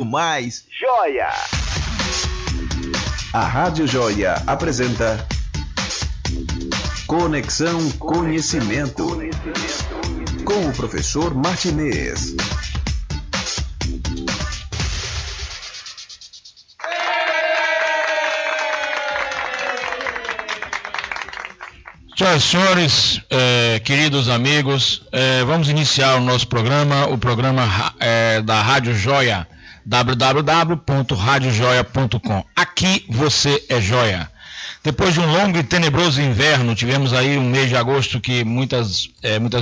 Mais Joia. A Rádio Joia apresenta Conexão Conhecimento com o professor Martinez. Senhoras e senhores, queridos amigos, vamos iniciar o nosso programa, da Rádio Joia, www.radiojoia.com. Aqui você é joia. Depois de um longo e tenebroso inverno, tivemos aí um mês de agosto que muitas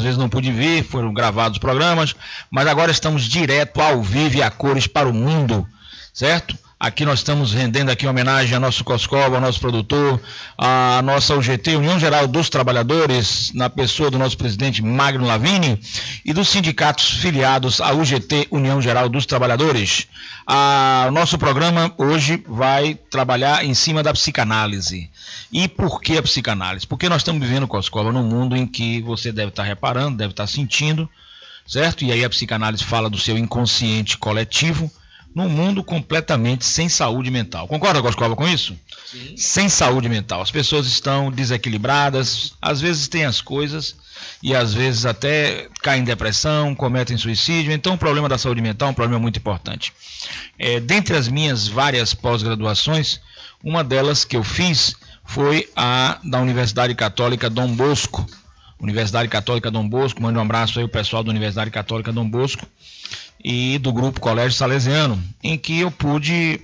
vezes não pude vir, foram gravados programas, mas agora estamos direto ao vivo e a cores para o mundo, certo? Aqui nós estamos rendendo aqui homenagem ao nosso Coscova, ao nosso produtor, à nossa UGT, União Geral dos Trabalhadores, na pessoa do nosso presidente Magno Lavigne, e dos sindicatos filiados à UGT, União Geral dos Trabalhadores. O nosso programa hoje vai trabalhar em cima da psicanálise. E por que a psicanálise? Porque nós estamos vivendo, Coscova, num mundo em que você deve estar reparando, deve estar sentindo, certo? E aí a psicanálise fala do seu inconsciente coletivo, num mundo completamente sem saúde mental. Concorda, Coscova, com isso? Sim. Sem saúde mental. As pessoas estão desequilibradas, às vezes têm as coisas e às vezes até caem em depressão, cometem suicídio. Então o problema da saúde mental é um problema muito importante. Dentre as minhas várias pós-graduações, uma delas que eu fiz foi a da Universidade Católica Dom Bosco. Universidade Católica Dom Bosco, mando um abraço aí ao pessoal da Universidade Católica Dom Bosco e do Grupo Colégio Salesiano, em que eu pude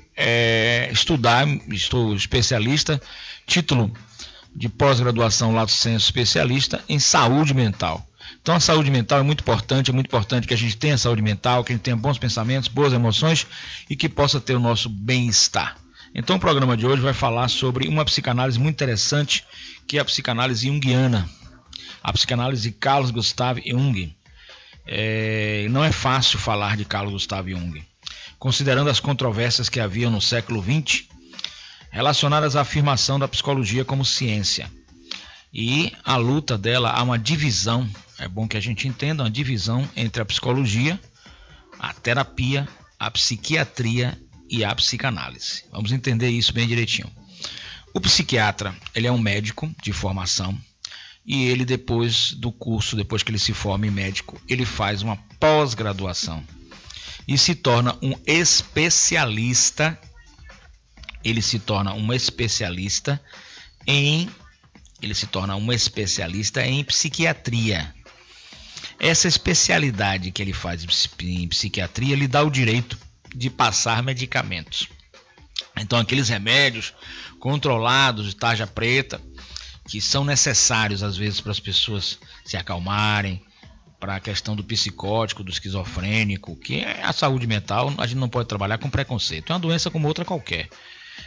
estudar, estou especialista, título de pós-graduação lato sensu especialista em saúde mental. Então a saúde mental é muito importante que a gente tenha saúde mental, que a gente tenha bons pensamentos, boas emoções e que possa ter o nosso bem-estar. Então o programa de hoje vai falar sobre uma psicanálise muito interessante, que é a psicanálise junguiana, a psicanálise de Carl Gustav Jung. Não é fácil falar de Carl Gustav Jung, considerando as controvérsias que haviam no século XX relacionadas à afirmação da psicologia como ciência. E a luta dela, há uma divisão, é bom que a gente entenda, uma divisão entre a psicologia, a terapia, a psiquiatria e a psicanálise. Vamos entender isso bem direitinho. O psiquiatra, ele é um médico de formação, e ele depois do curso, depois que ele se forma em médico, ele faz uma pós-graduação e se torna um especialista. Ele se torna um especialista em psiquiatria. Essa especialidade que ele faz em psiquiatria lhe dá o direito de passar medicamentos. Então aqueles remédios controlados de tarja preta, que são necessários às vezes para as pessoas se acalmarem, para a questão do psicótico, do esquizofrênico, que é a saúde mental, a gente não pode trabalhar com preconceito, é uma doença como outra qualquer.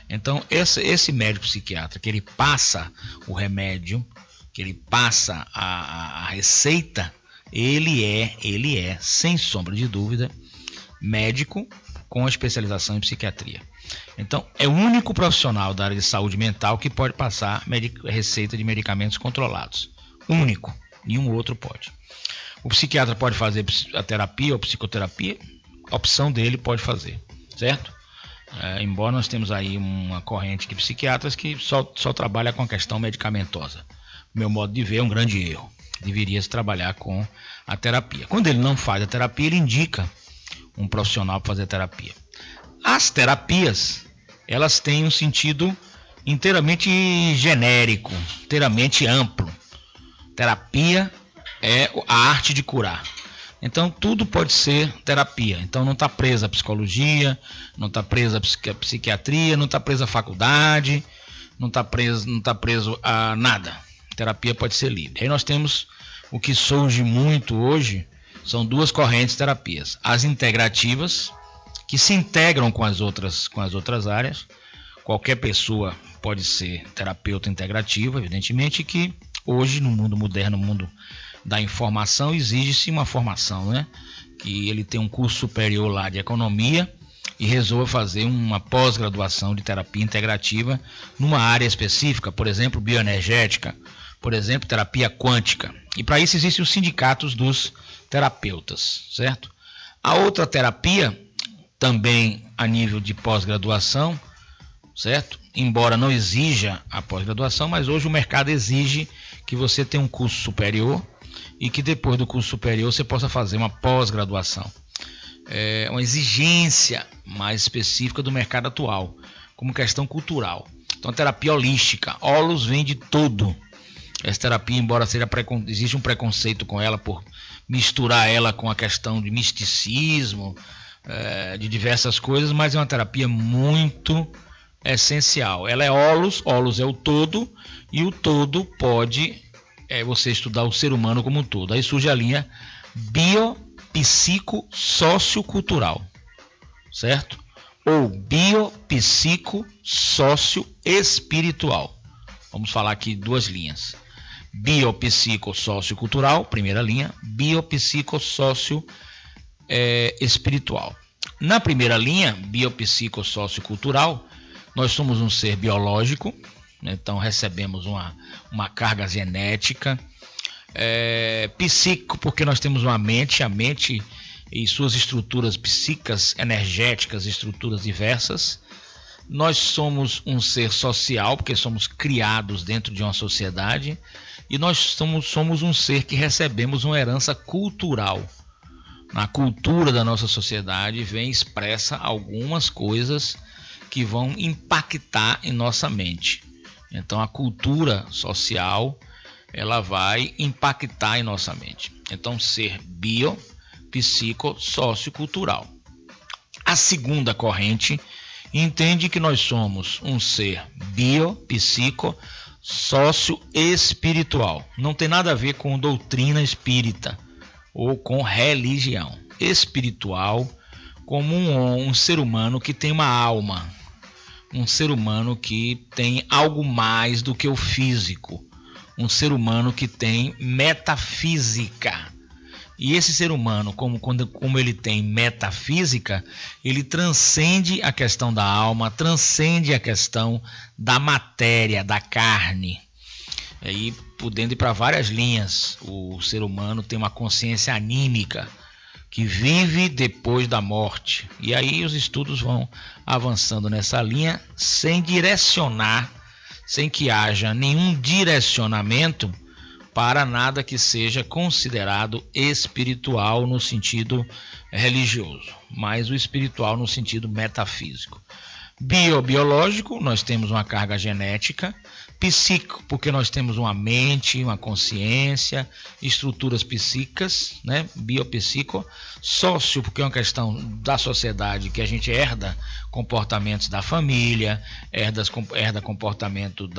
Então esse médico psiquiatra, que ele passa o remédio, que ele passa a receita, ele é, sem sombra de dúvida, médico com especialização em psiquiatria. Então, é o único profissional da área de saúde mental que pode passar receita de medicamentos controlados. Único. Nenhum outro pode. O psiquiatra pode fazer a terapia ou psicoterapia, a opção dele pode fazer, certo? Embora nós temos aí uma corrente de psiquiatras que só trabalha com a questão medicamentosa. Meu modo de ver é um grande erro. Deveria se trabalhar com a terapia. Quando ele não faz a terapia, ele indica um profissional para fazer a terapia. As terapias, elas têm um sentido inteiramente genérico, inteiramente amplo. Terapia é a arte de curar. Então tudo pode ser terapia. Então não está presa a psicologia, não está presa a psiquiatria, não está presa a faculdade, não está preso a nada. Terapia pode ser livre. Aí nós temos o que surge muito hoje, são duas correntes de terapias. As integrativas, que se integram com as outras áreas. Qualquer pessoa pode ser terapeuta integrativa, evidentemente que hoje no mundo moderno, no mundo da informação, exige-se uma formação, né? Que ele tem um curso superior lá de economia e resolva fazer uma pós-graduação de terapia integrativa numa área específica, por exemplo, bioenergética, por exemplo, terapia quântica. E para isso existem os sindicatos dos terapeutas, certo? A outra terapia também a nível de pós-graduação, certo? Embora não exija a pós-graduação, mas hoje o mercado exige que você tenha um curso superior e que depois do curso superior você possa fazer uma pós-graduação. É uma exigência mais específica do mercado atual, como questão cultural. Então, a terapia holística, holos vem de todo. Essa terapia, embora existe um preconceito com ela por misturar ela com a questão de misticismo, de diversas coisas, mas é uma terapia muito essencial. Ela é holos é o todo, e o todo pode você estudar o ser humano como um todo. Aí surge a linha biopsico-sociocultural, certo? Ou biopsico-socioespiritual. Vamos falar aqui duas linhas. Biopsico-sociocultural, primeira linha, biopsico-socioespiritual. Na primeira linha, biopsico-sociocultural, nós somos um ser biológico, então recebemos uma carga genética. Psíquico, porque nós temos uma mente, a mente e suas estruturas psíquicas, energéticas, estruturas diversas. Nós somos um ser social, porque somos criados dentro de uma sociedade, e nós somos um ser que recebemos uma herança cultural. Na cultura da nossa sociedade vem expressa algumas coisas que vão impactar em nossa mente. Então a cultura social, ela vai impactar em nossa mente. Então, ser biopsico-sociocultural. A segunda corrente entende que nós somos um ser biopsico-socioespiritual. Não tem nada a ver com doutrina espírita ou com religião. Espiritual como um ser humano que tem uma alma, um ser humano que tem algo mais do que o físico, um ser humano que tem metafísica. E esse ser humano, como ele tem metafísica, ele transcende a questão da alma, transcende a questão da matéria, da carne. Aí, podendo ir para várias linhas, o ser humano tem uma consciência anímica, que vive depois da morte. E aí os estudos vão avançando nessa linha, sem direcionar, sem que haja nenhum direcionamento para nada que seja considerado espiritual no sentido religioso, mas o espiritual no sentido metafísico. Biológico, nós temos uma carga genética. Psíquico, porque nós temos uma mente, uma consciência, estruturas psíquicas, né? Biopsico. Sócio, porque é uma questão da sociedade que a gente herda comportamentos da família, herda comportamento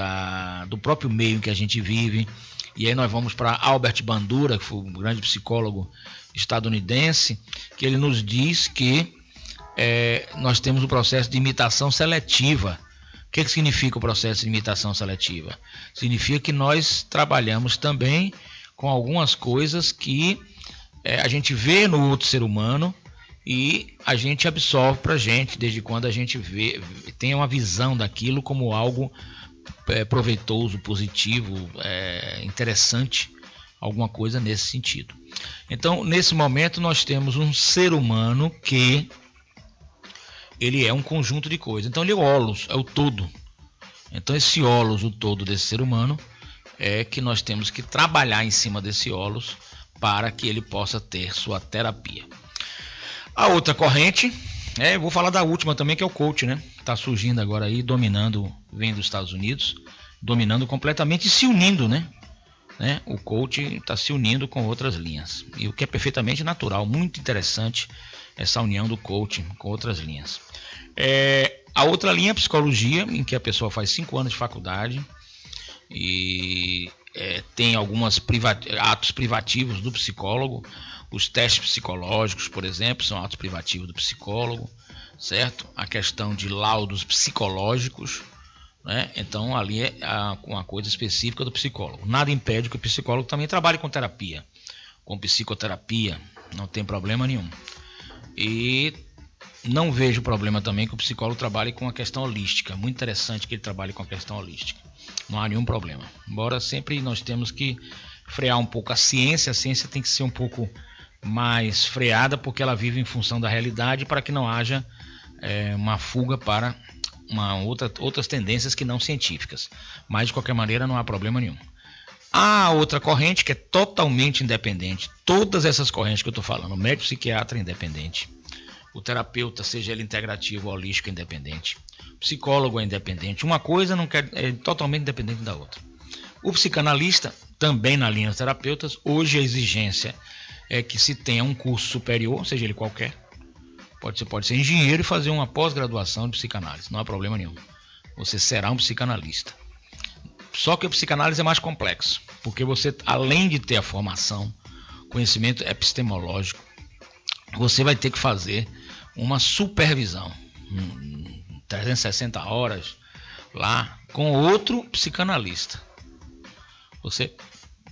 do próprio meio em que a gente vive. E aí nós vamos para Albert Bandura, que foi um grande psicólogo estadunidense, que ele nos diz que nós temos o processo de imitação seletiva. O que significa o processo de imitação seletiva? Significa que nós trabalhamos também com algumas coisas que a gente vê no outro ser humano e a gente absorve para a gente, desde quando a gente tem uma visão daquilo como algo proveitoso, positivo, interessante, alguma coisa nesse sentido. Então, nesse momento, nós temos um ser humano que ele é um conjunto de coisas. Então ele é o holos, é o todo. Então esse holos, o todo desse ser humano, é que nós temos que trabalhar em cima desse holos para que ele possa ter sua terapia. A outra corrente, eu vou falar da última também, que é o coach, né? Está surgindo agora aí, dominando, vem dos Estados Unidos, dominando completamente e se unindo, né? O coach está se unindo com outras linhas. E o que é perfeitamente natural, muito interessante essa união do coaching com outras linhas. A outra linha é a psicologia, em que a pessoa faz 5 anos de faculdade e tem alguns atos privativos do psicólogo. Os testes psicológicos, por exemplo, são atos privativos do psicólogo, certo? A questão de laudos psicológicos, né? Então ali é uma coisa específica do psicólogo. Nada impede que o psicólogo também trabalhe com terapia, com psicoterapia, não tem problema nenhum. E não vejo problema também que o psicólogo trabalhe com a questão holística. Muito interessante que ele trabalhe com a questão holística. Não há nenhum problema. Embora sempre nós temos que frear um pouco a ciência tem que ser um pouco mais freada, porque ela vive em função da realidade, para que não haja uma fuga para outras tendências que não científicas. Mas, de qualquer maneira, não há problema nenhum. Há outra corrente que é totalmente independente. Todas essas correntes que eu estou falando, o médico psiquiatra independente, o terapeuta, seja ele integrativo ou holístico, é independente, o psicólogo é independente. Uma coisa é totalmente independente da outra. O psicanalista, também na linha dos terapeutas, hoje a exigência é que se tenha um curso superior, seja ele qualquer. Você pode ser engenheiro e fazer uma pós-graduação de psicanálise, não há problema nenhum. Você será um psicanalista. Só que a psicanálise é mais complexo, porque você, além de ter a formação, conhecimento epistemológico, você vai ter que fazer uma supervisão, 360 horas, lá, com outro psicanalista. Você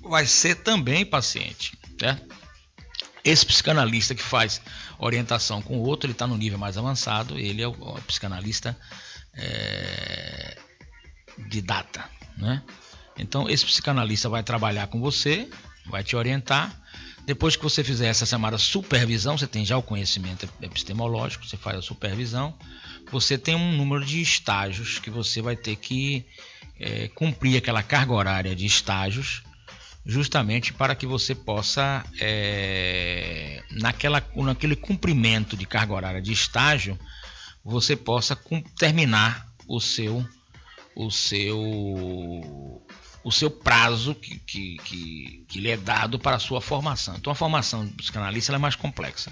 vai ser também paciente, certo? Esse psicanalista que faz orientação com o outro, ele está no nível mais avançado, ele é o psicanalista de data, né? Então esse psicanalista vai trabalhar com você, vai te orientar. Depois que você fizer essa chamada supervisão, você tem já o conhecimento epistemológico, você faz a supervisão, você tem um número de estágios que você vai ter que cumprir aquela carga horária de estágios, justamente para que você possa, naquele cumprimento de carga horária de estágio, você possa terminar o seu prazo que lhe é dado para a sua formação. Então a formação do psicanalista ela é mais complexa.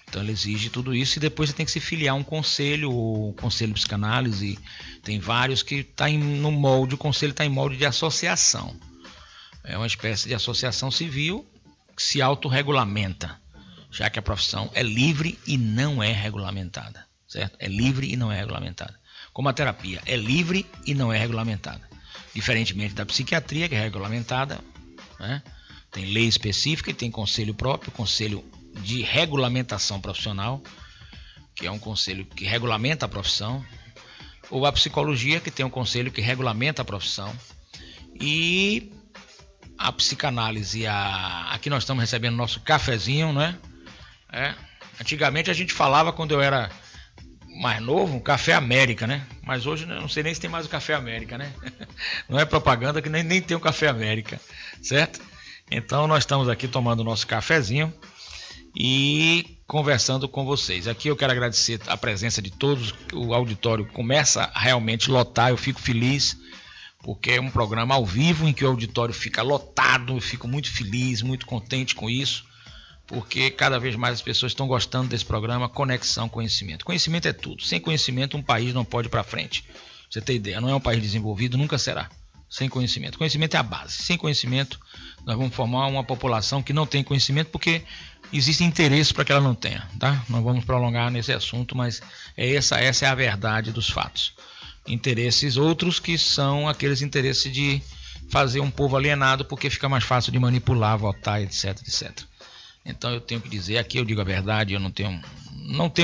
Então ela exige tudo isso e depois você tem que se filiar a um conselho, o conselho de psicanálise, tem vários que está no molde, o conselho está em molde de associação. É uma espécie de associação civil que se autorregulamenta, já que a profissão é livre e não é regulamentada, certo? É livre e não é regulamentada. Como a terapia é livre e não é regulamentada. Diferentemente da psiquiatria, que é regulamentada, né? Tem lei específica e tem conselho próprio, conselho de regulamentação profissional, que é um conselho que regulamenta a profissão, ou a psicologia, que tem um conselho que regulamenta a profissão, e a psicanálise, aqui nós estamos recebendo nosso cafezinho, né? Antigamente a gente falava, quando eu era mais novo, Café América, né? Mas hoje eu não sei nem se tem mais o Café América, né? Não é propaganda que nem tem o Café América, certo? Então nós estamos aqui tomando o nosso cafezinho e conversando com vocês. Aqui eu quero agradecer a presença de todos, o auditório começa a realmente lotar, eu fico feliz, porque é um programa ao vivo em que o auditório fica lotado, eu fico muito feliz, muito contente com isso, porque cada vez mais as pessoas estão gostando desse programa Conexão Conhecimento. Conhecimento é tudo, sem conhecimento um país não pode ir para frente. Pra você ter ideia, não é um país desenvolvido, nunca será, sem conhecimento. Conhecimento é a base, sem conhecimento nós vamos formar uma população que não tem conhecimento, porque existe interesse para que ela não tenha, tá? Não vamos prolongar nesse assunto, mas essa é a verdade dos fatos. Interesses outros que são aqueles interesses de fazer um povo alienado, porque fica mais fácil de manipular, votar, etc, etc. Então eu tenho que dizer, aqui eu digo a verdade, eu não tenho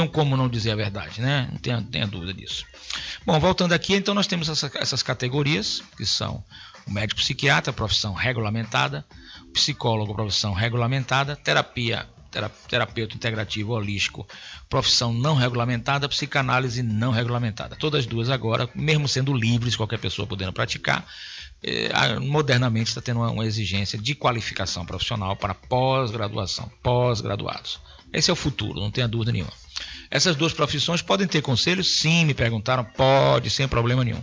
como não dizer a verdade, né? Não tenha dúvida disso. Bom, voltando aqui, então nós temos essas categorias, que são o médico psiquiatra, profissão regulamentada, o psicólogo, profissão regulamentada, terapeuta integrativo holístico, profissão não regulamentada, psicanálise não regulamentada. Todas as duas agora, mesmo sendo livres, qualquer pessoa podendo praticar, modernamente está tendo uma exigência de qualificação profissional para pós-graduação, pós-graduados. Esse é o futuro, não tenha dúvida nenhuma. Essas duas profissões podem ter conselhos? Sim, me perguntaram, pode, sem problema nenhum.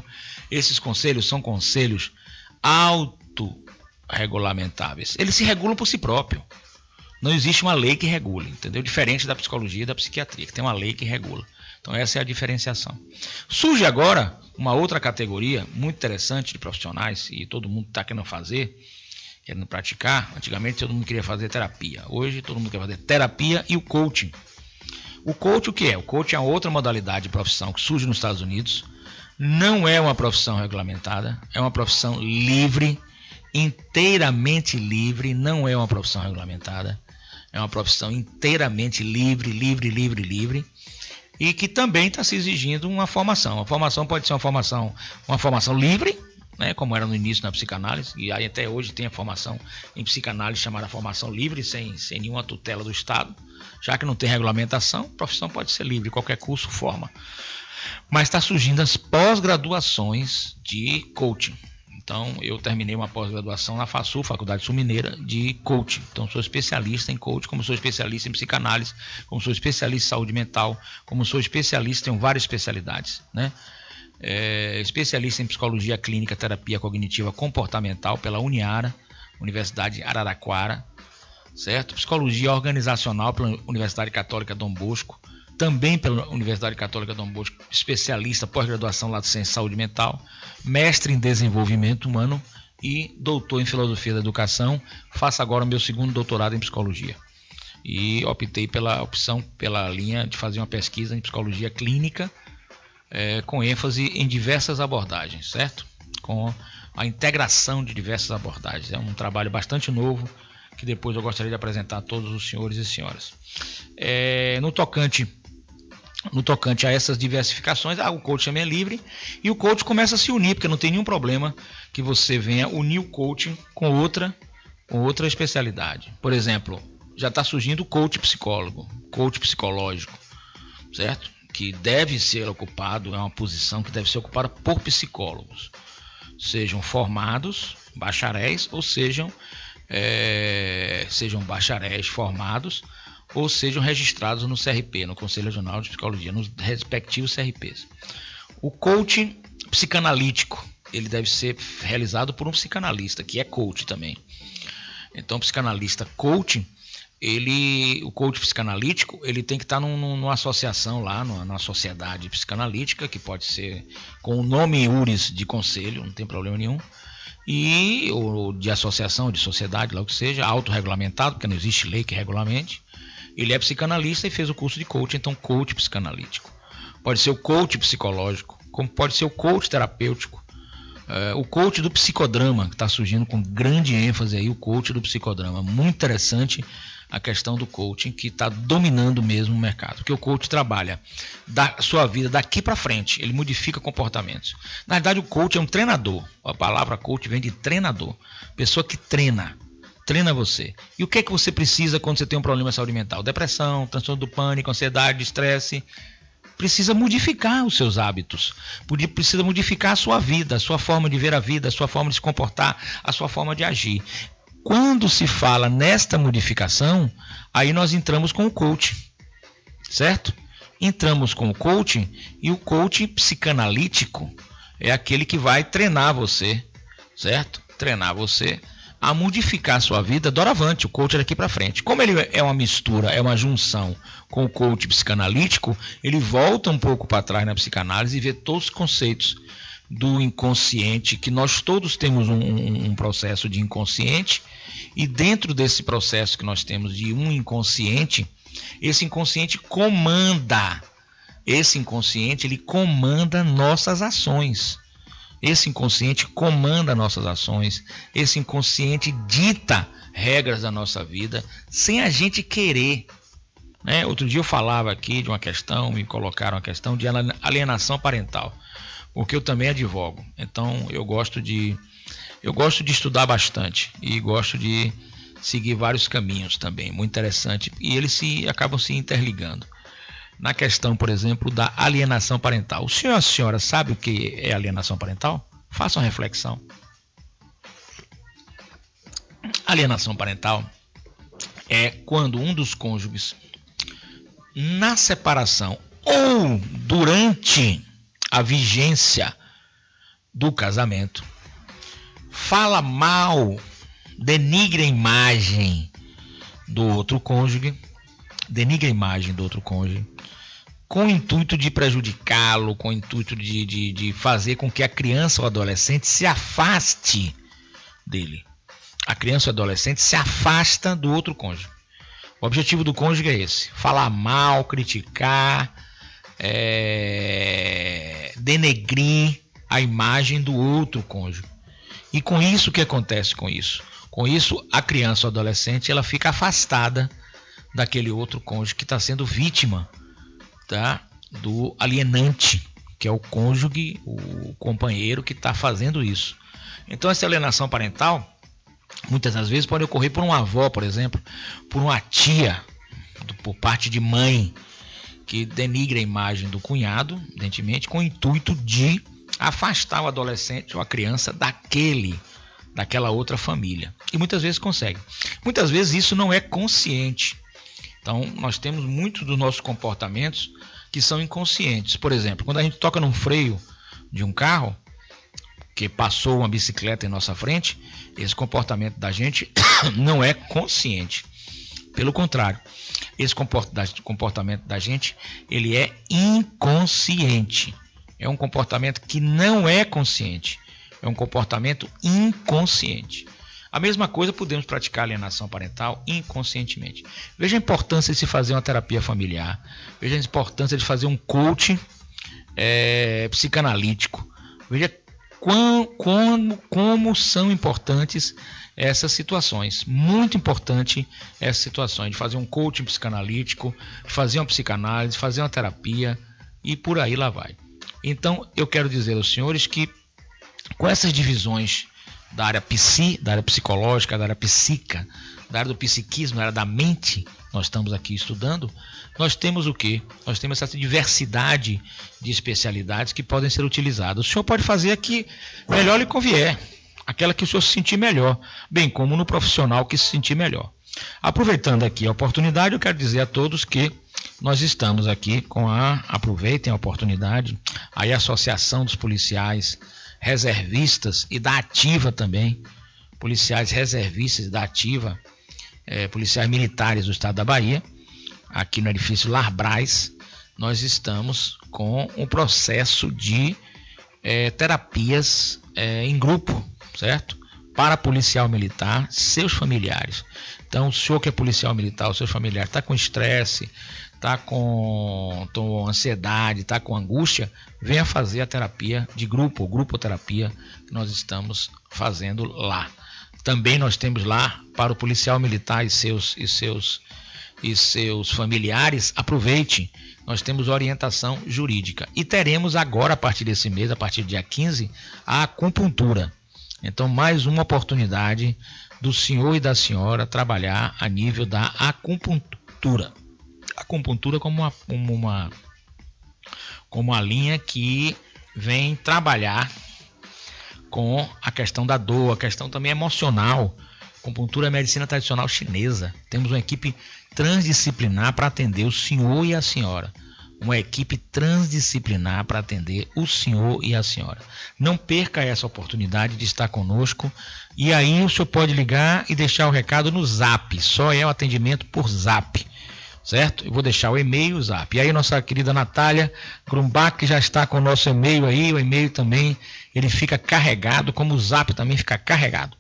Esses conselhos são conselhos autorregulamentáveis. Eles se regulam por si próprios. Não existe uma lei que regule, entendeu? Diferente da psicologia e da psiquiatria, que tem uma lei que regula. Então essa é a diferenciação. Surge agora uma outra categoria muito interessante de profissionais, e todo mundo está querendo fazer, querendo praticar. Antigamente todo mundo queria fazer terapia. Hoje todo mundo quer fazer terapia e o coaching. O coaching o que é? O coaching é outra modalidade de profissão que surge nos Estados Unidos. Não é uma profissão regulamentada, é uma profissão livre, inteiramente livre, não é uma profissão regulamentada. É uma profissão inteiramente livre, e que também está se exigindo uma formação. A formação pode ser uma formação livre, né, como era no início na psicanálise, e aí até hoje tem a formação em psicanálise chamada formação livre, sem nenhuma tutela do Estado. Já que não tem regulamentação, a profissão pode ser livre, qualquer curso forma. Mas está surgindo as pós-graduações de coaching. Então, eu terminei uma pós-graduação na FASU, Faculdade Sul Mineira, de coaching. Então, sou especialista em coaching, como sou especialista em psicanálise, como sou especialista em saúde mental, como sou especialista em várias especialidades, né? Especialista em psicologia clínica, terapia cognitiva comportamental pela Uniara, Universidade de Araraquara, certo? Psicologia organizacional pela Universidade Católica Dom Bosco, também pela Universidade Católica Dom Bosco, especialista pós-graduação lá do Centro de Saúde Mental, mestre em desenvolvimento humano e doutor em filosofia da educação. Faço agora o meu segundo doutorado em psicologia e optei pela linha de fazer uma pesquisa em psicologia clínica, com ênfase em diversas abordagens, certo? Com a integração de diversas abordagens. É um trabalho bastante novo que depois eu gostaria de apresentar a todos os senhores e senhoras. No tocante a essas diversificações, o coaching também é livre e o coaching começa a se unir, porque não tem nenhum problema que você venha unir o coaching com outra especialidade. Por exemplo, já está surgindo o coach psicólogo, coach psicológico, certo? Que deve ser ocupado, é uma posição que deve ser ocupada por psicólogos, sejam formados, bacharéis, ou sejam bacharéis formados, ou sejam registrados no CRP, no Conselho Regional de Psicologia, nos respectivos CRPs. O coaching psicanalítico, ele deve ser realizado por um psicanalista, que é coach também. Então, o psicanalista coaching, o coach psicanalítico, ele tem que estar numa associação lá, numa sociedade psicanalítica, que pode ser com o nome URIS de conselho, não tem problema nenhum, ou de associação, de sociedade, lá o que seja, autorregulamentado, porque não existe lei que regulamente. Ele é psicanalista e fez o curso de coaching, então coach psicanalítico. Pode ser o coach psicológico, como pode ser o coach terapêutico, o coach do psicodrama, que está surgindo com grande ênfase aí, o coach do psicodrama. Muito interessante a questão do coaching, que está dominando mesmo o mercado, porque o coach trabalha da sua vida daqui para frente, ele modifica comportamentos. Na verdade, o coach é um treinador. A palavra coach vem de treinador, pessoa que treina você. E o que é que você precisa quando você tem um problema de saúde mental? Depressão, transtorno do pânico, ansiedade, estresse. Precisa modificar os seus hábitos, precisa modificar a sua vida, a sua forma de ver a vida, a sua forma de se comportar, a sua forma de agir. Quando se fala nesta modificação, aí nós entramos com o coaching, certo? Entramos com o coaching, e o coaching psicanalítico é aquele que vai treinar você, certo? Treinar você a modificar a sua vida doravante, o coach é daqui para frente. Como ele é uma mistura, é uma junção com o coach psicanalítico, ele volta um pouco para trás na psicanálise e vê todos os conceitos do inconsciente, que nós todos temos um processo de inconsciente, e dentro desse processo que nós temos de um inconsciente, esse inconsciente ele comanda nossas ações. Esse inconsciente comanda nossas ações, esse inconsciente dita regras da nossa vida sem a gente querer, né? Outro dia eu falava aqui de uma questão, me colocaram a questão de alienação parental, porque eu também advogo, então eu gosto de estudar bastante e gosto de seguir vários caminhos também, muito interessante, e eles acabam se interligando. Na questão, por exemplo, da alienação parental. O senhor e a senhora sabe o que é alienação parental? Faça uma reflexão. Alienação parental é quando um dos cônjuges, na separação ou durante a vigência do casamento, fala mal, denigre a imagem do outro cônjuge, com o intuito de prejudicá-lo, com o intuito de fazer com que a criança ou adolescente se afaste dele. A criança ou adolescente se afasta do outro cônjuge. O objetivo do cônjuge é esse: falar mal, criticar, denegrir a imagem do outro cônjuge. E com isso, o que acontece com isso? Com isso, a criança ou adolescente ela fica afastada daquele outro cônjuge que está sendo vítima, tá, do alienante, que é o cônjuge, o companheiro que está fazendo isso. Então essa alienação parental, muitas das vezes, pode ocorrer por uma avó, por exemplo, por uma tia, por parte de mãe, que denigra a imagem do cunhado, evidentemente, com o intuito de afastar o adolescente ou a criança daquela outra família. E muitas vezes consegue. Muitas vezes isso não é consciente. Então, nós temos muitos dos nossos comportamentos que são inconscientes. Por exemplo, quando a gente toca num freio de um carro, que passou uma bicicleta em nossa frente, esse comportamento da gente não é consciente. Pelo contrário, esse comportamento da gente, ele é inconsciente. É um comportamento que não é consciente. É um comportamento inconsciente. A mesma coisa podemos praticar alienação parental inconscientemente. Veja a importância de se fazer uma terapia familiar. Veja a importância de fazer um coaching psicanalítico. Veja como são importantes essas situações. Muito importante essas situações de fazer um coaching psicanalítico, de fazer uma psicanálise, de fazer uma terapia e por aí lá vai. Então eu quero dizer aos senhores que com essas divisões da área da área psicológica, da área psíquica, da área do psiquismo, da área da mente, nós estamos aqui estudando, nós temos o quê? Nós temos essa diversidade de especialidades que podem ser utilizadas. O senhor pode fazer a que melhor lhe convier, aquela que o senhor se sentir melhor, bem como no profissional que se sentir melhor. Aproveitando aqui a oportunidade, eu quero dizer a todos que nós estamos aqui aproveitem a oportunidade, aí a Associação dos Policiais Reservistas e da Ativa também, policiais reservistas da Ativa, policiais militares do estado da Bahia, aqui no edifício Larbraz, nós estamos com um processo de terapias em grupo, certo? Para policial militar, seus familiares. Então, o senhor que é policial militar, o seu familiar está com estresse, está com ansiedade, está com angústia, venha fazer a terapia de grupo, grupoterapia, que nós estamos fazendo lá. Também nós temos lá para o policial militar e seus familiares, aproveite, nós temos orientação jurídica. E teremos agora, a partir desse mês, a partir do dia 15, a acupuntura. Então, mais uma oportunidade do senhor e da senhora trabalhar a nível da acupuntura. Acupuntura como uma linha que vem trabalhar com a questão da dor, a questão também emocional. Acupuntura é medicina tradicional chinesa. Temos uma equipe transdisciplinar para atender o senhor e a senhora. Uma equipe transdisciplinar para atender o senhor e a senhora. Não perca essa oportunidade de estar conosco. E aí o senhor pode ligar e deixar o recado no Zap. Só é o atendimento por Zap. Certo? Eu vou deixar o e-mail, o Zap. E aí nossa querida Natália Grumbach já está com o nosso e-mail aí. O e-mail também, ele fica carregado, como o Zap também fica carregado.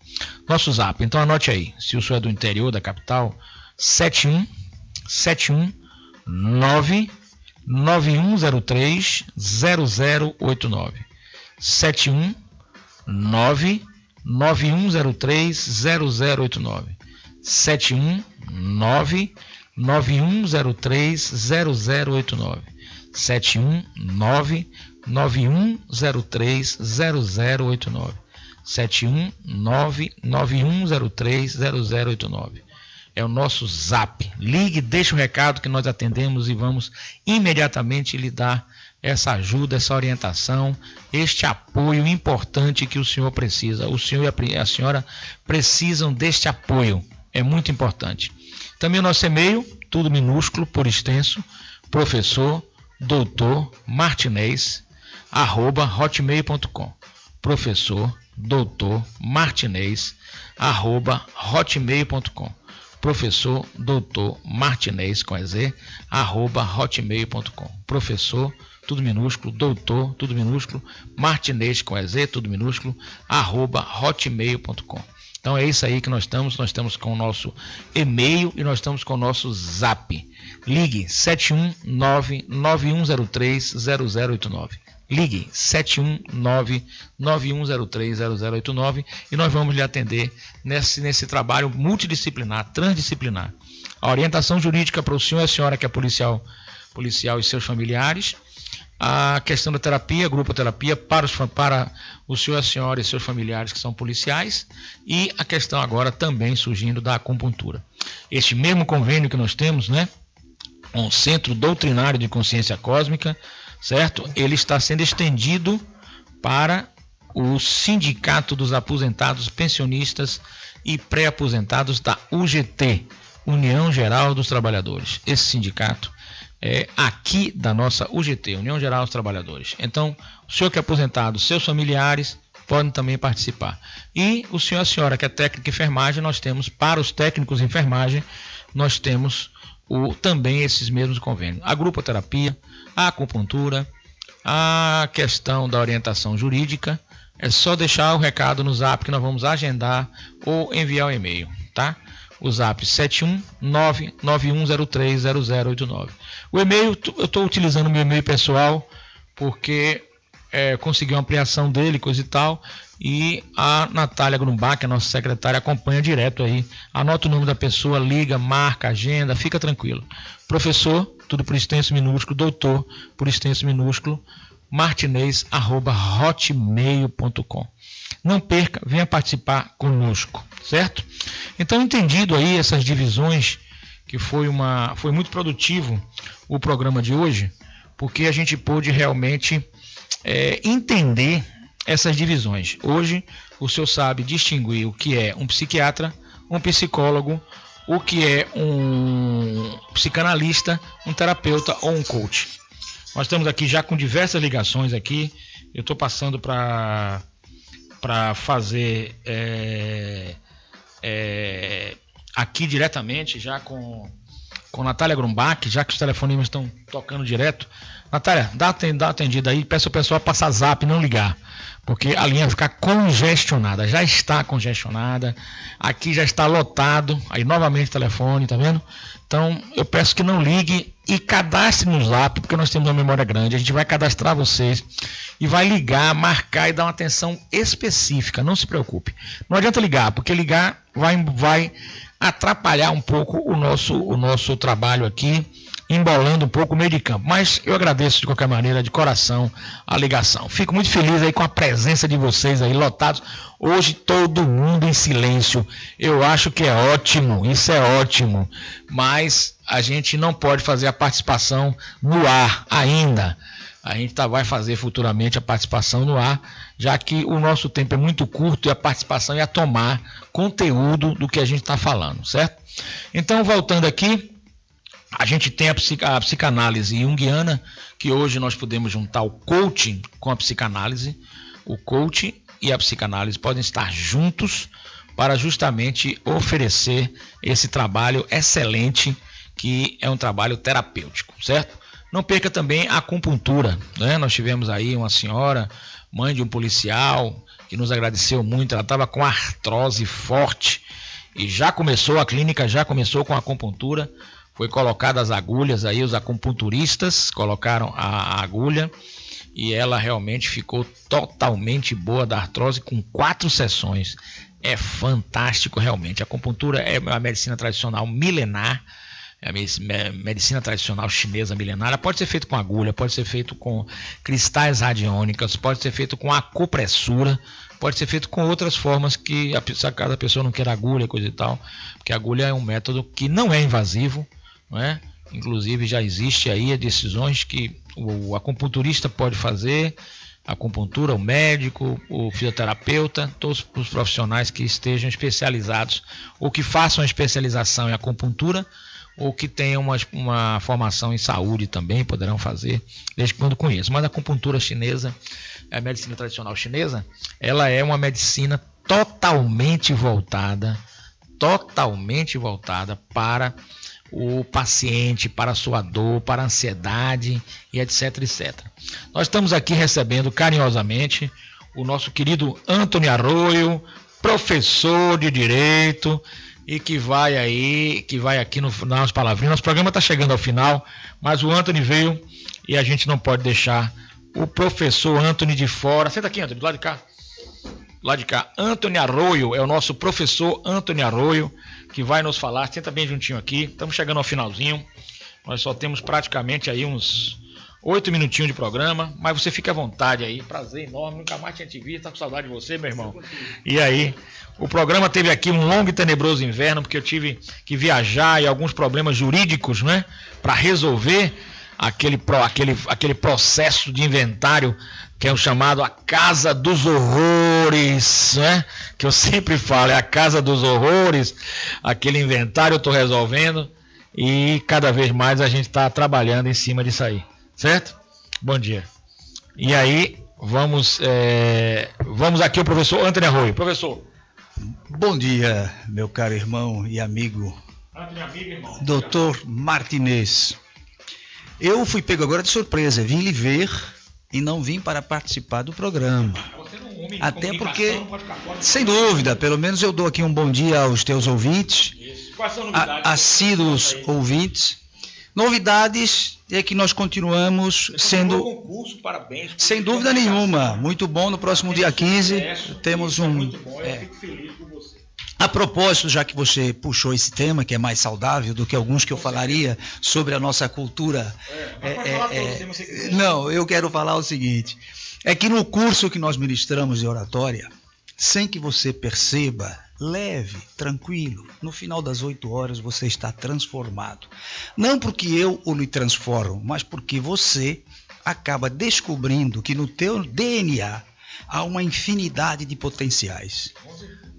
Nosso Zap, então anote aí. Se o senhor é do interior da capital, 71991030089. 71991030089. 71991030089. 71991030089. 71991030089. É o nosso Zap. Ligue, deixe o recado que nós atendemos e vamos imediatamente lhe dar essa ajuda, essa orientação, este apoio importante que o senhor precisa. O senhor e a senhora precisam deste apoio. É muito importante. Também o nosso e-mail, tudo minúsculo, por extenso, professor doutor Martinez @hotmail.com. Professor doutor Martinez @hotmail.com. Professor doutor Martinez com EZ @hotmail.com. Professor, tudo minúsculo, doutor, tudo minúsculo, Martinez com EZ, tudo minúsculo, @hotmail.com. Então é isso aí que nós estamos com o nosso e-mail e nós estamos com o nosso Zap. Ligue 71991030089. Ligue 71991030089 e nós vamos lhe atender nesse trabalho multidisciplinar, transdisciplinar. A orientação jurídica para o senhor e a senhora que é policial e seus familiares, a questão da terapia, grupoterapia para o senhor, a senhora e seus familiares que são policiais, e a questão agora também surgindo da acupuntura. Este mesmo convênio que nós temos, né, com o Centro Doutrinário de Consciência Cósmica, certo? Ele está sendo estendido para o Sindicato dos Aposentados, Pensionistas e Pré-Aposentados da UGT, União Geral dos Trabalhadores. Esse sindicato é aqui da nossa UGT, União Geral dos Trabalhadores. Então, o senhor que é aposentado, seus familiares podem também participar. E o senhor e a senhora que é técnico de enfermagem, nós temos, para os técnicos de enfermagem, nós temos também esses mesmos convênios. A grupoterapia, a acupuntura, a questão da orientação jurídica. É só deixar o recado no zap que nós vamos agendar ou enviar o e-mail, tá? O zap 71991030089. O e-mail, eu estou utilizando o meu e-mail pessoal porque consegui uma ampliação dele, coisa e tal, e a Natália Grumbach, a nossa secretária, acompanha direto aí. Anota o nome da pessoa, liga, marca, agenda, fica tranquilo. Professor, tudo por extenso minúsculo, doutor, por extenso minúsculo, martinez@hotmail.com. Não perca, venha participar conosco, certo? Então, entendido aí essas divisões, que foi muito produtivo o programa de hoje, porque a gente pôde realmente entender essas divisões. Hoje, o senhor sabe distinguir o que é um psiquiatra, um psicólogo, o que é um psicanalista, um terapeuta ou um coach. Nós estamos aqui já com diversas ligações aqui. Eu estou passando para fazer aqui diretamente, já com Natália Grumbach, já que os telefonemas estão tocando direto. Natália, dá atendida aí, peço ao pessoal passar zap, não ligar, porque a linha vai ficar congestionada, já está congestionada, aqui já está lotado, aí novamente o telefone, tá vendo? Então eu peço que não ligue e cadastre no zap, porque nós temos uma memória grande, a gente vai cadastrar vocês e vai ligar, marcar e dar uma atenção específica, não se preocupe. Não adianta ligar, porque ligar vai atrapalhar um pouco o nosso trabalho aqui, embolando um pouco o meio de campo. Mas eu agradeço de qualquer maneira, de coração, a ligação. Fico muito feliz aí com a presença de vocês aí, lotados. Hoje todo mundo em silêncio. Eu acho que é ótimo, isso é ótimo. Mas a gente não pode fazer a participação no ar ainda. A gente vai fazer futuramente a participação no ar, já que o nosso tempo é muito curto e a participação ia tomar conteúdo do que a gente está falando, certo? Então, voltando aqui, a gente tem a psicanálise junguiana, que hoje nós podemos juntar o coaching com a psicanálise. O coaching e a psicanálise podem estar juntos para justamente oferecer esse trabalho excelente, que é um trabalho terapêutico, certo? Não perca também a acupuntura, né? Nós tivemos aí uma senhora, mãe de um policial, que nos agradeceu muito. Ela estava com artrose forte e a clínica já começou com a acupuntura. Foi colocadas as agulhas aí, os acupunturistas colocaram a agulha e ela realmente ficou totalmente boa da artrose com 4 sessões. É fantástico realmente. A acupuntura é uma medicina tradicional milenar, é a medicina tradicional chinesa milenária. Pode ser feito com agulha, pode ser feito com cristais radiônicos, pode ser feito com acupressura, pode ser feito com outras formas que cada pessoa não quer agulha, coisa e tal, porque a agulha é um método que não é invasivo, não é? Inclusive já existe aí decisões que o acupunturista pode fazer, a acupuntura, o médico, o fisioterapeuta, todos os profissionais que estejam especializados ou que façam a especialização em acupuntura ou que tenham uma formação em saúde também poderão fazer, desde quando conheçam. Mas a acupuntura chinesa, a medicina tradicional chinesa, ela é uma medicina totalmente voltada para o paciente, para a sua dor, para a ansiedade e etc, etc. Nós estamos aqui recebendo carinhosamente o nosso querido Antony Arroio, professor de Direito, e que vai aqui nas palavrinhas. Nosso programa está chegando ao final, mas o Antony veio e a gente não pode deixar o professor Antony de fora. Senta aqui, Antony, do lado de cá. Lá de cá, Antony Arroio, é o nosso professor Antony Arroio, que vai nos falar. Senta bem juntinho aqui, estamos chegando ao finalzinho. Nós só temos praticamente aí uns 8 minutinhos de programa, mas você fica à vontade aí, prazer enorme, nunca mais tinha te visto, tá com saudade de você, meu irmão. E aí, o programa teve aqui um longo e tenebroso inverno, porque eu tive que viajar e alguns problemas jurídicos, né, para resolver aquele processo de inventário que é o chamado a Casa dos Horrores, né? Que eu sempre falo, é a Casa dos Horrores, aquele inventário eu estou resolvendo e cada vez mais a gente está trabalhando em cima disso aí, certo? Bom dia. E aí, vamos aqui o professor Antônio Arroio. Professor. Bom dia, meu caro irmão e amigo, Dr. Martinez. Eu fui pego agora de surpresa, vim lhe ver e não vim para participar do programa. Até porque, sem dúvida, pelo menos eu dou aqui um bom dia aos teus ouvintes, assíduos ouvintes. Novidades é que nós continuamos sendo, sem dúvida nenhuma, muito bom. No próximo dia 15 temos um... A propósito, já que você puxou esse tema, que é mais saudável do que alguns que eu falaria sobre a nossa cultura... Não, eu quero falar o seguinte, é que no curso que nós ministramos de oratória, sem que você perceba, leve, tranquilo, no final das 8 horas você está transformado. Não porque eu o lhe transformo, mas porque você acaba descobrindo que no teu DNA há uma infinidade de potenciais.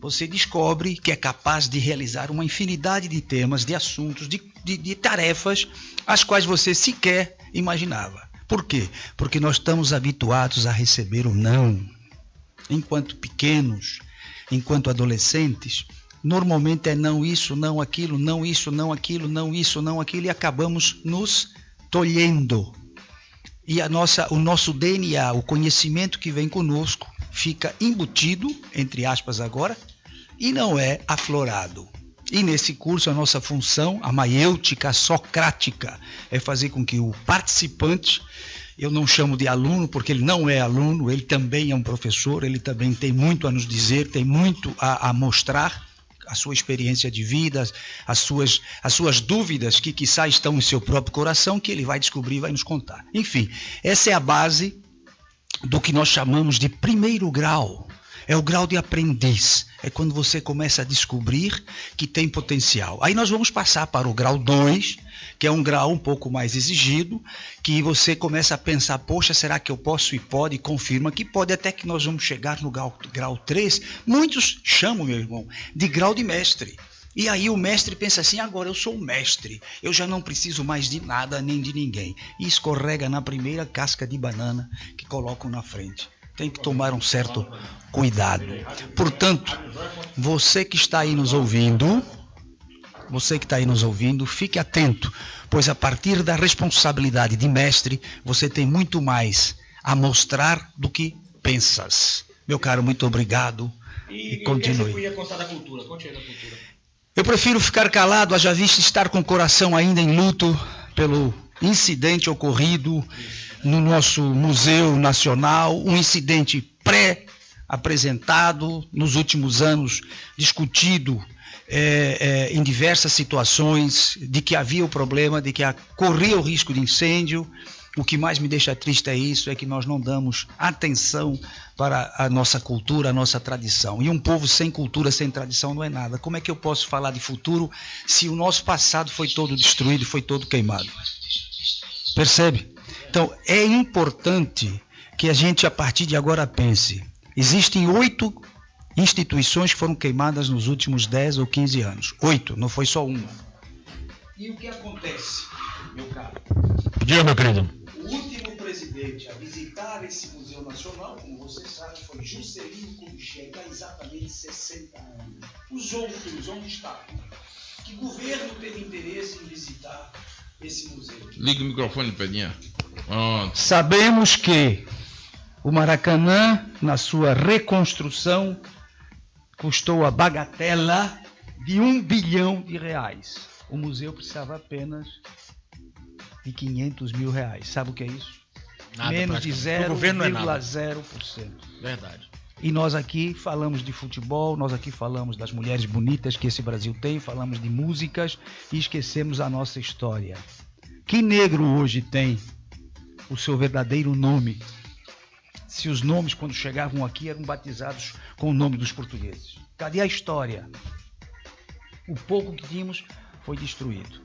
Você descobre que é capaz de realizar uma infinidade de temas, de assuntos, de tarefas, as quais você sequer imaginava. Por quê? Porque nós estamos habituados a receber o não. Enquanto pequenos, enquanto adolescentes, normalmente é não isso, não aquilo, não isso, não aquilo, não isso, não aquilo, e acabamos nos tolhendo. E o nosso DNA, o conhecimento que vem conosco, fica embutido, entre aspas agora, e não é aflorado. E nesse curso a nossa função, a maiêutica socrática, é fazer com que o participante, eu não chamo de aluno porque ele não é aluno, ele também é um professor, ele também tem muito a nos dizer, tem muito a mostrar, a sua experiência de vida, as suas dúvidas que quiçá estão em seu próprio coração, que ele vai descobrir e vai nos contar. Enfim, essa é a base do que nós chamamos de primeiro grau. É o grau de aprendiz, é quando você começa a descobrir que tem potencial. Aí nós vamos passar para o grau 2, que é um grau um pouco mais exigido, que você começa a pensar, poxa, será que eu posso e pode? E confirma que pode, até que nós vamos chegar no grau 3. Muitos chamam, meu irmão, de grau de mestre. E aí o mestre pensa assim, agora eu sou o mestre, eu já não preciso mais de nada nem de ninguém. E escorrega na primeira casca de banana que colocam na frente. Tem que tomar um certo cuidado. Portanto, você que está aí nos ouvindo, fique atento, pois a partir da responsabilidade de mestre, você tem muito mais a mostrar do que pensas. Meu caro, muito obrigado e continue. Eu prefiro ficar calado, haja vista estar com o coração ainda em luto pelo incidente ocorrido no nosso Museu Nacional, um incidente pré-apresentado, nos últimos anos discutido em diversas situações, de que havia o problema, de que corria o risco de incêndio. O que mais me deixa triste é isso, é que nós não damos atenção para a nossa cultura, a nossa tradição. E um povo sem cultura, sem tradição não é nada. Como é que eu posso falar de futuro se o nosso passado foi todo destruído, foi todo queimado? Percebe? Então, é importante que a gente, a partir de agora, pense. Existem 8 instituições que foram queimadas nos últimos 10 ou 15 anos. 8, não foi só uma. E o que acontece, meu caro? Diga, meu querido. O último presidente a visitar esse Museu Nacional, como você sabe, foi Juscelino Kubitschek, há exatamente 60 anos. Os outros, onde estão? Que governo teve interesse em visitar esse museu? Liga o microfone, Pedinha. Sabemos que o Maracanã, na sua reconstrução, custou a bagatela de R$1 bilhão. O museu precisava apenas de R$500 mil. Sabe o que é isso? Nada, menos de 0,0%. Verdade. E nós aqui falamos de futebol, nós aqui falamos das mulheres bonitas que esse Brasil tem, falamos de músicas e esquecemos a nossa história. Que negro hoje tem o seu verdadeiro nome. Se os nomes, quando chegavam aqui, eram batizados com o nome dos portugueses. Cadê a história? O pouco que tínhamos foi destruído.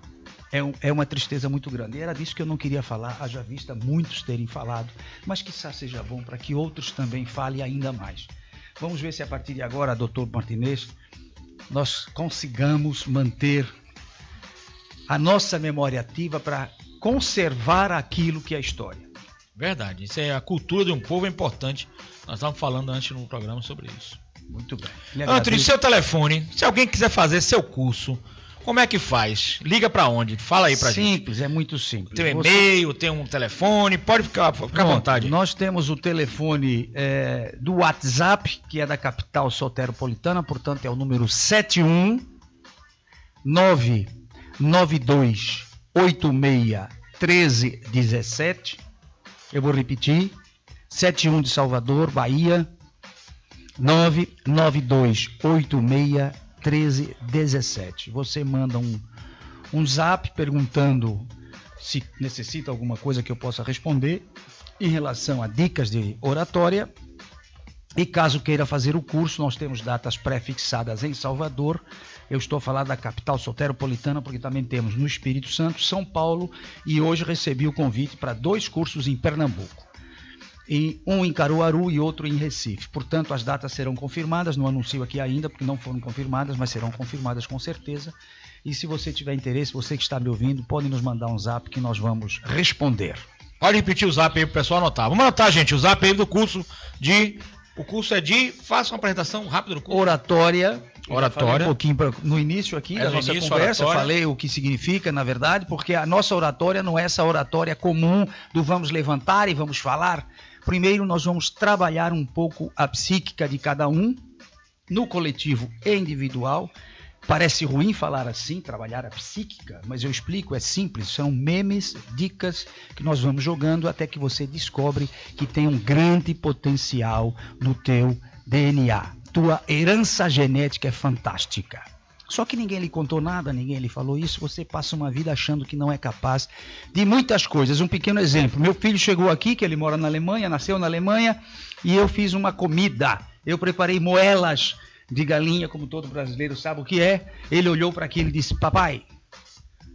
É uma tristeza muito grande. E era disso que eu não queria falar, haja vista muitos terem falado, mas quizá seja bom para que outros também falem ainda mais. Vamos ver se a partir de agora, doutor Martinez, nós consigamos manter a nossa memória ativa para conservar aquilo que é a história. Verdade, isso é a cultura de um povo é importante. Nós estávamos falando antes no programa sobre isso. Muito bem. Antônio, seu telefone, se alguém quiser fazer seu curso, como é que faz? Liga para onde? Fala aí pra gente. Simples, é muito simples. Tem um e-mail, tem um telefone, pode ficar à vontade. Nós temos o telefone do WhatsApp, que é da capital soteropolitana, portanto é o número 71992861317. Eu vou repetir, 71 de Salvador, Bahia, 992861317. Você manda um zap perguntando se necessita alguma coisa que eu possa responder em relação a dicas de oratória. E caso queira fazer o curso, nós temos datas pré-fixadas em Salvador. Eu estou falando da capital soteropolitana, porque também temos no Espírito Santo, São Paulo, e hoje recebi o convite para 2 cursos em Pernambuco. Um em Caruaru e outro em Recife. Portanto, as datas serão confirmadas, não anuncio aqui ainda, porque não foram confirmadas, mas serão confirmadas com certeza. E se você tiver interesse, você que está me ouvindo, pode nos mandar um zap que nós vamos responder. Pode repetir o zap aí para o pessoal anotar. Vamos anotar, gente, o zap aí do curso de... O curso é de... Faça uma apresentação rápida do curso. Oratória. Oratória. Um pouquinho no início aqui da nossa conversa, oratória. Falei o que significa, na verdade, porque a nossa oratória não é essa oratória comum do vamos levantar e vamos falar. Primeiro nós vamos trabalhar um pouco a psíquica de cada um, no coletivo e individual. Parece ruim falar assim, trabalhar a psíquica, mas eu explico, é simples, são memes, dicas que nós vamos jogando até que você descobre que tem um grande potencial no teu DNA. Tua herança genética é fantástica. Só que ninguém lhe contou nada, ninguém lhe falou isso, você passa uma vida achando que não é capaz de muitas coisas. Um pequeno exemplo, meu filho chegou aqui, que ele mora na Alemanha, nasceu na Alemanha, e eu fiz uma comida. Eu preparei moelas de galinha, como todo brasileiro sabe o que é. Ele olhou para aquilo e disse: papai,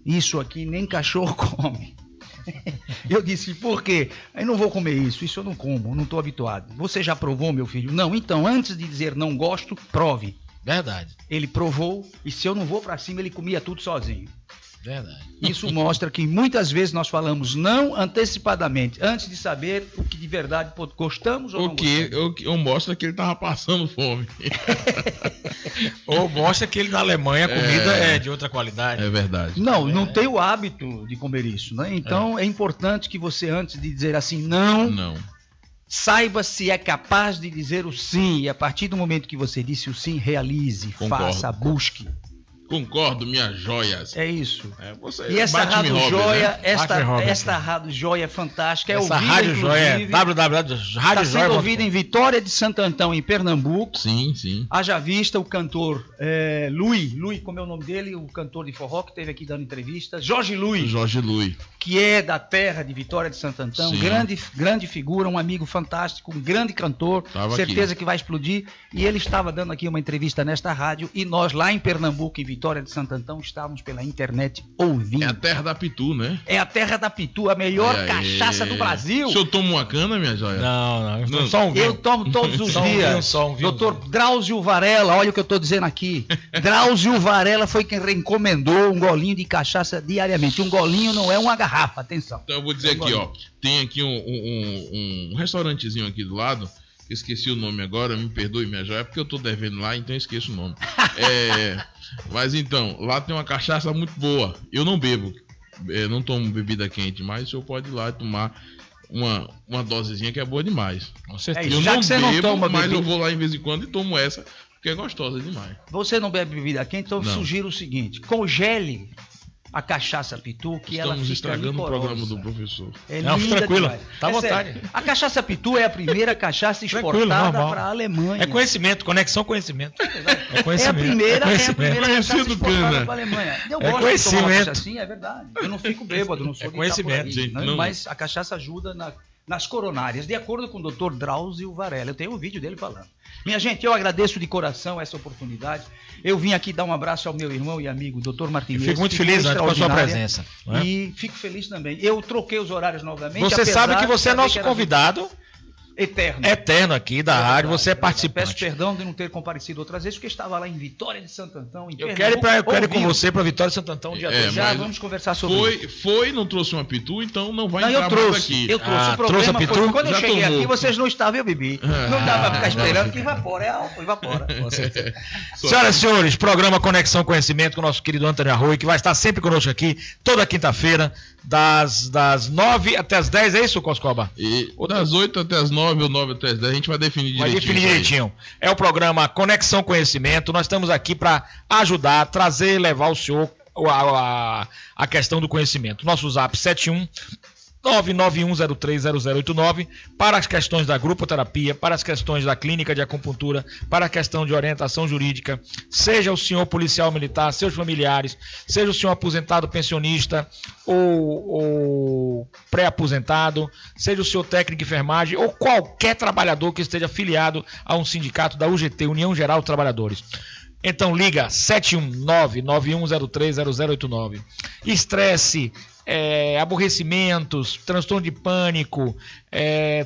isso aqui nem cachorro come. Eu disse: por quê? Eu não vou comer isso eu não como, não estou habituado. Você já provou, meu filho? Não, então antes de dizer não gosto, prove. Verdade. Ele provou e se eu não vou para cima, ele comia tudo sozinho. Verdade. Isso mostra que muitas vezes nós falamos não antecipadamente, antes de saber o que de verdade gostamos ou não gostamos. Ou mostra que ele estava passando fome. Ou mostra que ele na Alemanha a comida é de outra qualidade. É verdade. Não tem o hábito de comer isso, né? Então é importante que você, antes de dizer assim não, saiba se é capaz de dizer o sim. E a partir do momento que você disse o sim, realize, faça, busque. Concordo, minhas joias. É isso. Você e essa Rádio Joia, né? esta Rádio Joia é fantástica. Essa Rádio Joia é www.radiojoia.com. Está sendo ouvida em Vitória de Santo Antão, em Pernambuco. Sim, sim. Haja vista o cantor Luiz, como é o nome dele? O cantor de forró que esteve aqui dando entrevista. Jorge Luiz. Que é da terra de Vitória de Santo Antão. Grande figura, um amigo fantástico, um grande cantor. Certeza que vai explodir. E ele estava dando aqui uma entrevista nesta rádio. E nós lá em Pernambuco, em Vitória de Santo Antão, estávamos pela internet ouvindo. É a terra da Pitu, né? É a terra da Pitu, a melhor cachaça do Brasil. O senhor toma uma cana, minha joia? Não. Só um vinho. Eu tomo todos os dias. Doutor Drauzio Varela, olha o que eu estou dizendo aqui. Drauzio Varela foi quem recomendou um golinho de cachaça diariamente. Um golinho não é uma garrafa, atenção. Então eu vou dizer aqui, tem aqui um restaurantezinho aqui do lado. Esqueci o nome agora, me perdoe, minha joia, porque eu tô devendo lá, então eu esqueço o nome. Mas então, lá tem uma cachaça muito boa. Eu não bebo, não tomo bebida quente, mas o senhor pode ir lá e tomar uma dosezinha que é boa demais. Com certeza. Eu não bebo, mas eu vou lá em vez em quando e tomo essa, porque é gostosa demais. Você não bebe bebida quente, então eu sugiro o seguinte: congele a cachaça Pitu, que ela Estamos fica estragando licorosa. o programa do professor. Não, linda tranquilo, demais. tá à vontade. Sério, a cachaça Pitu é a primeira cachaça Tranquilo, exportada normal. para a Alemanha. É conhecimento, conexão conhecimento. É É a conhecimento. primeira cachaça Conhecido, exportada Cana. para a Alemanha. Eu É gosto de tomar uma conhecimento. cachaçinha, é verdade. Eu não fico bêbado, não sou de conhecimento, Itaporaí, gente, né? não. Mas a cachaça ajuda nas coronárias, de acordo com o Dr. Drauzio Varela. Eu tenho um vídeo dele falando. Minha gente, eu agradeço de coração essa oportunidade. Eu vim aqui dar um abraço ao meu irmão e amigo, Dr. Martinez. Fico muito feliz com a sua extraordinária. presença. Não é? E fico feliz também. Eu troquei os horários novamente. Você apesar sabe que de você é saber nosso que era convidado eterno aqui da rádio, você é participante. Peço perdão de não ter comparecido outras vezes, porque estava lá em Vitória de Santo Antão. Em Eu quero ir com você para Vitória de Santo Antão dia 2. Já mas vamos conversar sobre isso. Não trouxe uma Pitu, então não vai Não, entrar eu trouxe. mais aqui. Eu trouxe. Ah, O problema trouxe a Pitu? foi quando eu Já cheguei tomou. aqui, vocês não estavam, eu bebi. Não dá pra ficar esperando que evapora. É álcool, evapora. Senhoras e senhores, programa Conexão Conhecimento com o nosso querido Antônio Arroio, que vai estar sempre conosco aqui, toda quinta-feira, das 9 até as 10, é isso, Coscoba? E das 8 até as 9 ou 9 até as 10, a gente vai definir direitinho. Vai definir isso aí. direitinho. É o programa Conexão Conhecimento. Nós estamos aqui para ajudar, trazer e levar o senhor a questão do conhecimento. Nosso zap 71 991030089 para as questões da grupoterapia, para as questões da clínica de acupuntura, para a questão de orientação jurídica, seja o senhor policial militar, seus familiares, seja o senhor aposentado pensionista ou pré-aposentado, seja o senhor técnico de enfermagem ou qualquer trabalhador que esteja afiliado a um sindicato da UGT, União Geral dos Trabalhadores. Então liga 719-9103-0089. Estresse, aborrecimentos, transtorno de pânico,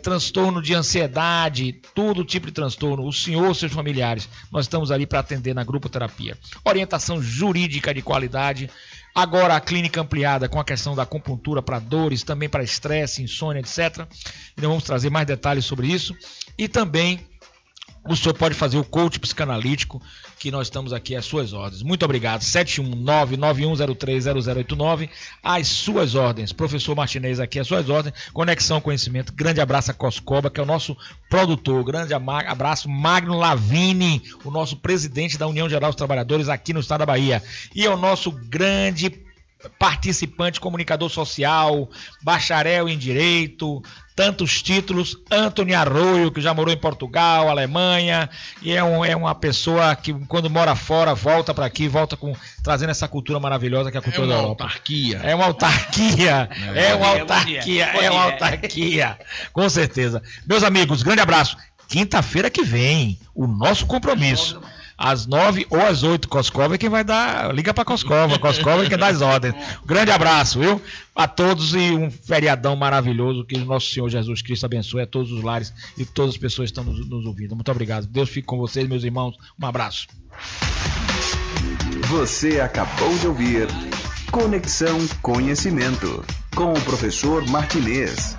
transtorno de ansiedade, todo tipo de transtorno, o senhor e seus familiares, nós estamos ali para atender na grupoterapia. Orientação jurídica de qualidade, agora a clínica ampliada com a questão da acupuntura para dores, também para estresse, insônia, etc. E nós vamos trazer mais detalhes sobre isso. E também o senhor pode fazer o coach psicanalítico, que nós estamos aqui às suas ordens. Muito obrigado. 719-9103-0089. Às suas ordens. Professor Martinez aqui às suas ordens. Conexão Conhecimento. Grande abraço a Coscoba, que é o nosso produtor. Grande abraço Magno Lavini, o nosso presidente da União Geral dos Trabalhadores aqui no estado da Bahia. E é o nosso grande participante, comunicador social, bacharel em Direito, tantos títulos, Antônio Arroio, que já morou em Portugal, Alemanha, e é uma pessoa que quando mora fora, volta para aqui, trazendo essa cultura maravilhosa que é a cultura da Europa. É uma autarquia, é uma autarquia, com certeza. Meus amigos, grande abraço. Quinta-feira que vem, o nosso compromisso. Às 9 ou às 8, Coscova é quem vai dar. Liga para Coscova é quem dá as ordens. Grande abraço, viu? A todos e um feriadão maravilhoso. Que o nosso Senhor Jesus Cristo abençoe a todos os lares e todas as pessoas que estão nos ouvindo. Muito obrigado. Deus fique com vocês, meus irmãos. Um abraço. Você acabou de ouvir Conexão Conhecimento com o professor Martinez.